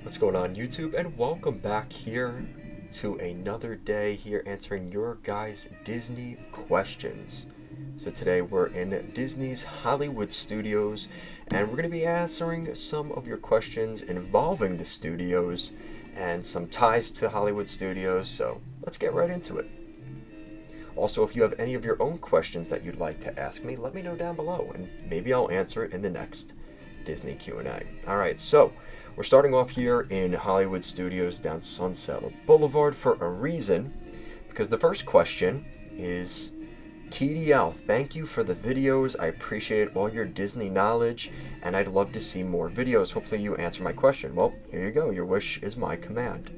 What's going on, YouTube? And welcome back here to another day here answering your guys' Disney questions. So today we're in Disney's Hollywood Studios and we're going to be answering some of your questions involving the studios and some ties to Hollywood Studios. So let's get right into it. Also, if you have any of your own questions that you'd like to ask me, let me know down below and maybe I'll answer it in the next Disney Q&A. All right, so we're starting off here in Hollywood Studios down Sunset Boulevard for a reason, because the first question is, TDL, thank you for the videos. I appreciate all your Disney knowledge, and I'd love to see more videos. Hopefully you answer my question. Well, here you go. Your wish is my command.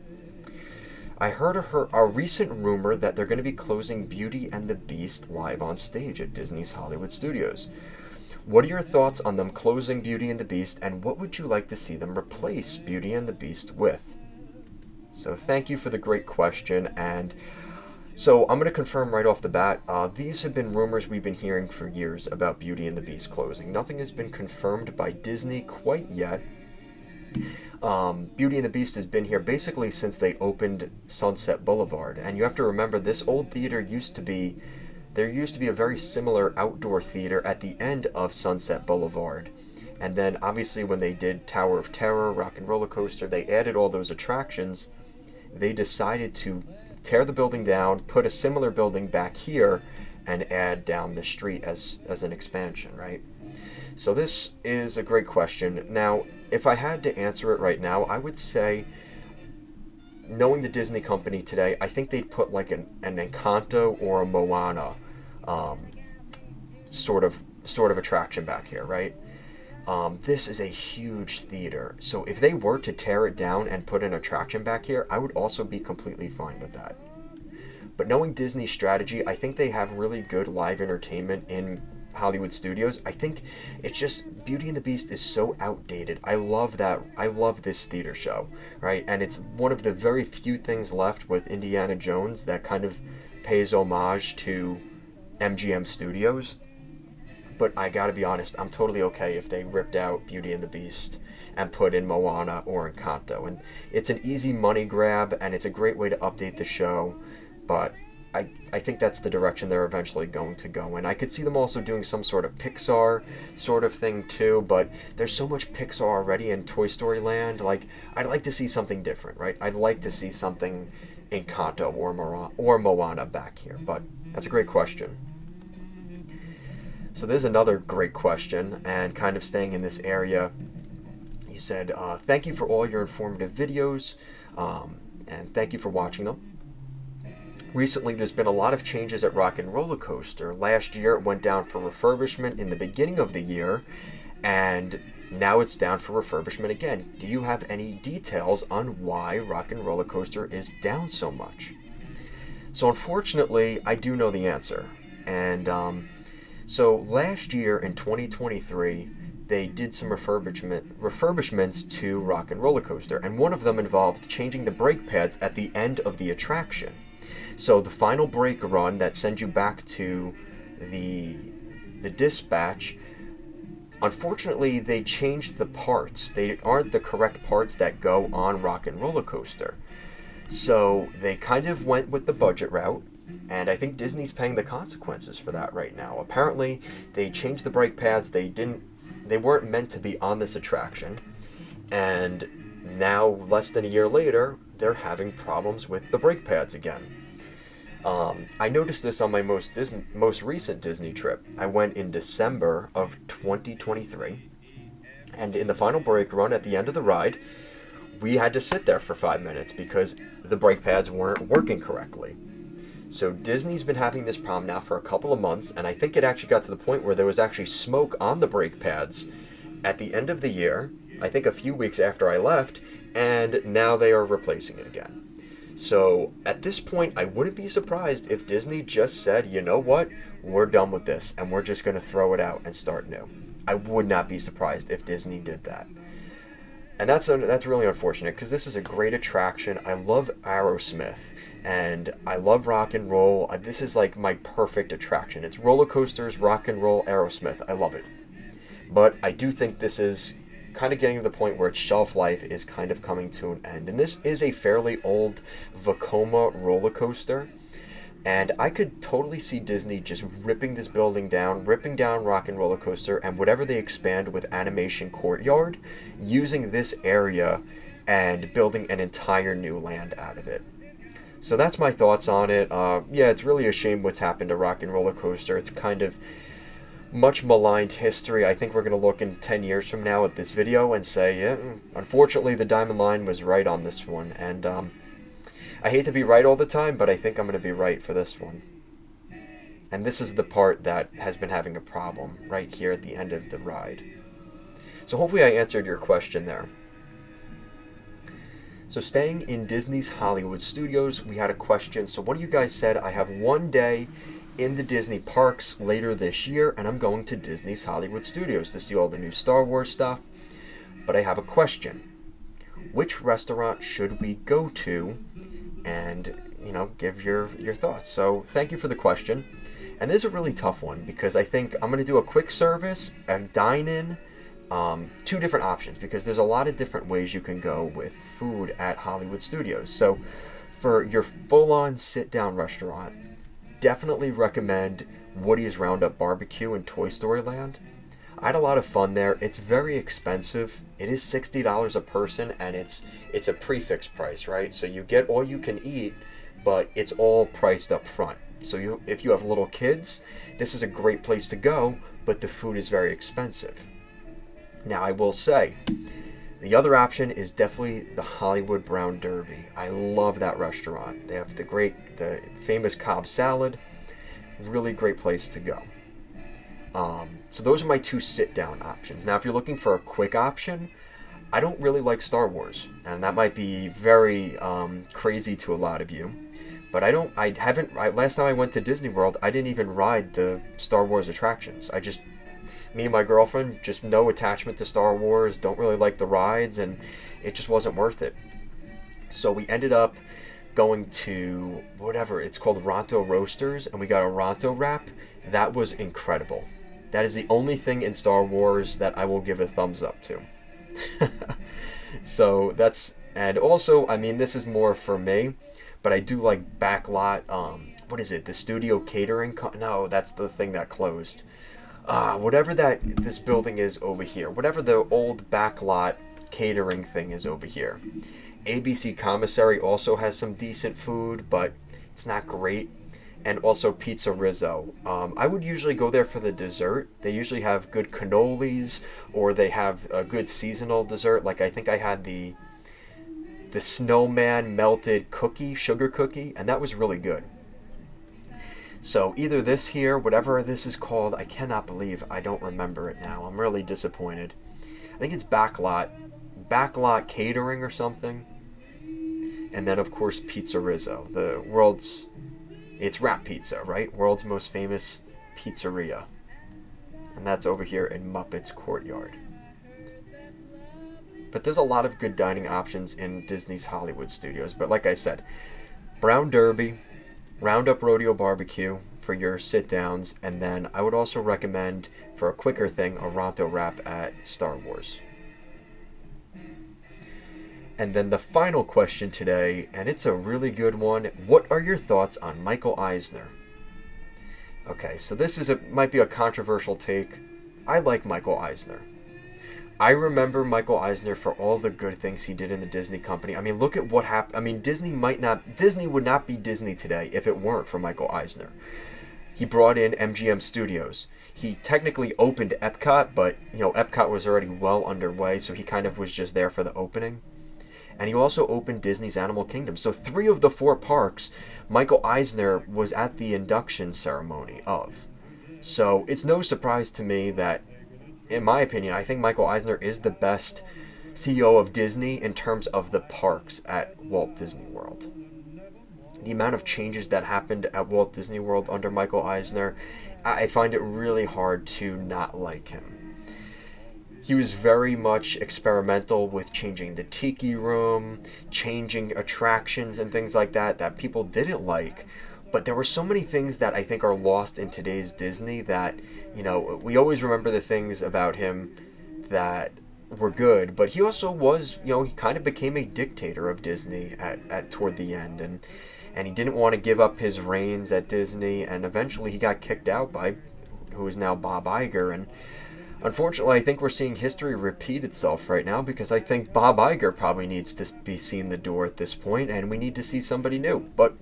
I heard a recent rumor that they're going to be closing Beauty and the Beast live on stage at Disney's Hollywood Studios. What are your thoughts on them closing Beauty and the Beast, and what would you like to see them replace Beauty and the Beast with? So thank you for the great question, and so I'm going to confirm right off the bat, these have been rumors we've been hearing for years about Beauty and the Beast closing. Nothing has been confirmed by Disney quite yet. Beauty and the Beast has been here basically since they opened Sunset Boulevard, and you have to remember this old theater there used to be a very similar outdoor theater at the end of Sunset Boulevard. And then obviously when they did Tower of Terror, RockNRoller Coaster, they added all those attractions. They decided to tear the building down, put a similar building back here, and add down the street as an expansion, right? So this is a great question. Now, if I had to answer it right now, I would say, knowing the Disney company today, I think they'd put like an Encanto or a Moana sort of attraction back here, right? This is a huge theater, so if they were to tear it down and put an attraction back here, I would also be completely fine with that. But knowing Disney's strategy, I think they have really good live entertainment in Hollywood Studios. I think it's just Beauty and the Beast is so outdated. I love that. I love this theater show, right? And it's one of the very few things left with Indiana Jones that kind of pays homage to MGM Studios. But I gotta be honest, I'm totally okay if they ripped out Beauty and the Beast and put in Moana or Encanto. And it's an easy money grab, and it's a great way to update the show. But I think that's the direction they're eventually going to go in. I could see them also doing some sort of Pixar sort of thing too, but there's so much Pixar already in Toy Story Land. Like, I'd like to see something different, right? I'd like to see something Encanto or Moana back here, but that's a great question. So there's another great question, and kind of staying in this area. You said, thank you for all your informative videos, and thank you for watching them. Recently, there's been a lot of changes at RockNRoller Coaster. Last year, it went down for refurbishment in the beginning of the year, and now it's down for refurbishment again. Do you have any details on why RockNRoller Coaster is down so much? So unfortunately, I do know the answer. And so last year in 2023, they did some refurbishments to RockNRoller Coaster, and one of them involved changing the brake pads at the end of the attraction. So the final brake run that sends you back to the dispatch, unfortunately, they changed the parts. They aren't the correct parts that go on RockNRoller Coaster. So they kind of went with the budget route, and I think Disney's paying the consequences for that right now. Apparently, they changed the brake pads. They weren't meant to be on this attraction, and now, less than a year later, they're having problems with the brake pads again. I noticed this on my most recent Disney trip. I went in December of 2023, and in the final brake run at the end of the ride, we had to sit there for 5 minutes because the brake pads weren't working correctly. So Disney's been having this problem now for a couple of months, and I think it actually got to the point where there was actually smoke on the brake pads at the end of the year, I think a few weeks after I left, and now they are replacing it again. So at this point, I wouldn't be surprised if Disney just said, you know what, we're done with this, and we're just going to throw it out and start new. I would not be surprised if Disney did that. And that's really unfortunate, because this is a great attraction. I love Aerosmith, and I love rock and roll. This is like my perfect attraction. It's roller coasters, rock and roll, Aerosmith. I love it. But I do think this is kind of getting to the point where its shelf life is kind of coming to an end. And this is a fairly old Vekoma roller coaster. And I could totally see Disney just ripping this building down, ripping down RockNRoller Coaster, and whatever they expand with Animation Courtyard, using this area and building an entire new land out of it. So that's my thoughts on it. Yeah, it's really a shame what's happened to RockNRoller Coaster. It's kind of much maligned history. I think we're going to look in 10 years from now at this video and say, yeah, unfortunately the Diamond Line was right on this one. And I hate to be right all the time, but I think I'm going to be right for this one. And this is the part that has been having a problem right here at the end of the ride. So hopefully I answered your question there. So staying in Disney's Hollywood Studios, we had a question. So one of you guys said, I have one day in the Disney parks later this year, and I'm going to Disney's Hollywood Studios to see all the new Star Wars stuff. But I have a question. Which restaurant should we go to? And, you know, give your thoughts. So thank you for the question. And this is a really tough one because I think I'm going to do a quick service, a dine-in, two different options because there's a lot of different ways you can go with food at Hollywood Studios. So for your full-on sit-down restaurant, definitely recommend Woody's Roundup Barbecue in Toy Story Land. I had a lot of fun there. It's very expensive. It is $60 a person, and it's a prefix price, right? So you get all you can eat, but it's all priced up front. So if you have little kids, this is a great place to go, but the food is very expensive. Now, I will say, the other option is definitely the Hollywood Brown Derby. I love that restaurant. They have the famous Cobb salad. Really great place to go. So those are my two sit-down options. Now, if you're looking for a quick option, I don't really like Star Wars, and that might be very crazy to a lot of you. But last time I went to Disney World, I didn't even ride the Star Wars attractions. Me and my girlfriend, just no attachment to Star Wars, don't really like the rides, and it just wasn't worth it. So we ended up going to whatever, it's called Ronto Roasters, and we got a Ronto wrap. That was incredible. That is the only thing in Star Wars that I will give a thumbs up to. So and also, I mean, this is more for me, but I do like backlot, what is it, the studio catering? No, that's the thing that closed. Whatever this building is over here, whatever the old backlot catering thing is over here. ABC Commissary also has some decent food, but it's not great. And also Pizza Rizzo. I would usually go there for the dessert. They usually have good cannolis, or they have a good seasonal dessert. Like I think I had the snowman melted sugar cookie, and that was really good. So either this here, whatever this is called, I cannot believe I don't remember it now. I'm really disappointed. I think it's Backlot Catering or something. And then, of course, Pizza Rizzo, it's Wrap Pizza, right? World's most famous pizzeria. And that's over here in Muppets Courtyard. But there's a lot of good dining options in Disney's Hollywood Studios. But like I said, Brown Derby, Roundup Rodeo Barbecue for your sit-downs, and then I would also recommend, for a quicker thing, a Ronto wrap at Star Wars. And then the final question today, and it's a really good one. What are your thoughts on Michael Eisner? Okay, so this might be a controversial take. I like Michael Eisner. I remember Michael Eisner for all the good things he did in the Disney company. I mean, look at what happened. I mean, Disney would not be Disney today if it weren't for Michael Eisner. He brought in MGM Studios. He technically opened Epcot, but, Epcot was already well underway, so he kind of was just there for the opening. And he also opened Disney's Animal Kingdom. So 3 of the 4 parks, Michael Eisner was at the induction ceremony of. So it's no surprise to me that, in my opinion, I think Michael Eisner is the best CEO of Disney in terms of the parks at Walt Disney World. The amount of changes that happened at Walt Disney World under Michael Eisner, I find it really hard to not like him. He was very much experimental with changing the Tiki Room, changing attractions and things like that people didn't like. But there were so many things that I think are lost in today's Disney that, we always remember the things about him that were good, but he also was, you know, he kind of became a dictator of Disney at toward the end, and he didn't want to give up his reins at Disney, and eventually he got kicked out by who is now Bob Iger. And unfortunately, I think we're seeing history repeat itself right now, because I think Bob Iger probably needs to be seen the door at this point, and we need to see somebody new. But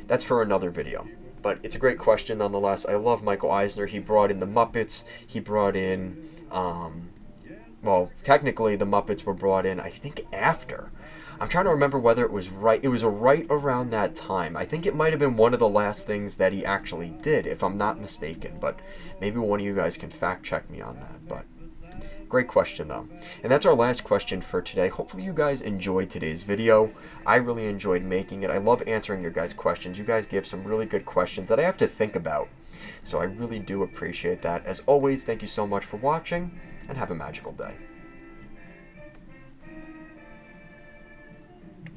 that's for another video. But it's a great question nonetheless. I love Michael Eisner. He brought in the Muppets. He brought in, well, technically the Muppets were brought in, I think, after. I'm trying to remember whether it was right. It was right around that time. I think it might have been one of the last things that he actually did, if I'm not mistaken. But maybe one of you guys can fact check me on that. But great question, though. And that's our last question for today. Hopefully you guys enjoyed today's video. I really enjoyed making it. I love answering your guys' questions. You guys give some really good questions that I have to think about. So I really do appreciate that. As always, thank you so much for watching, and have a magical day.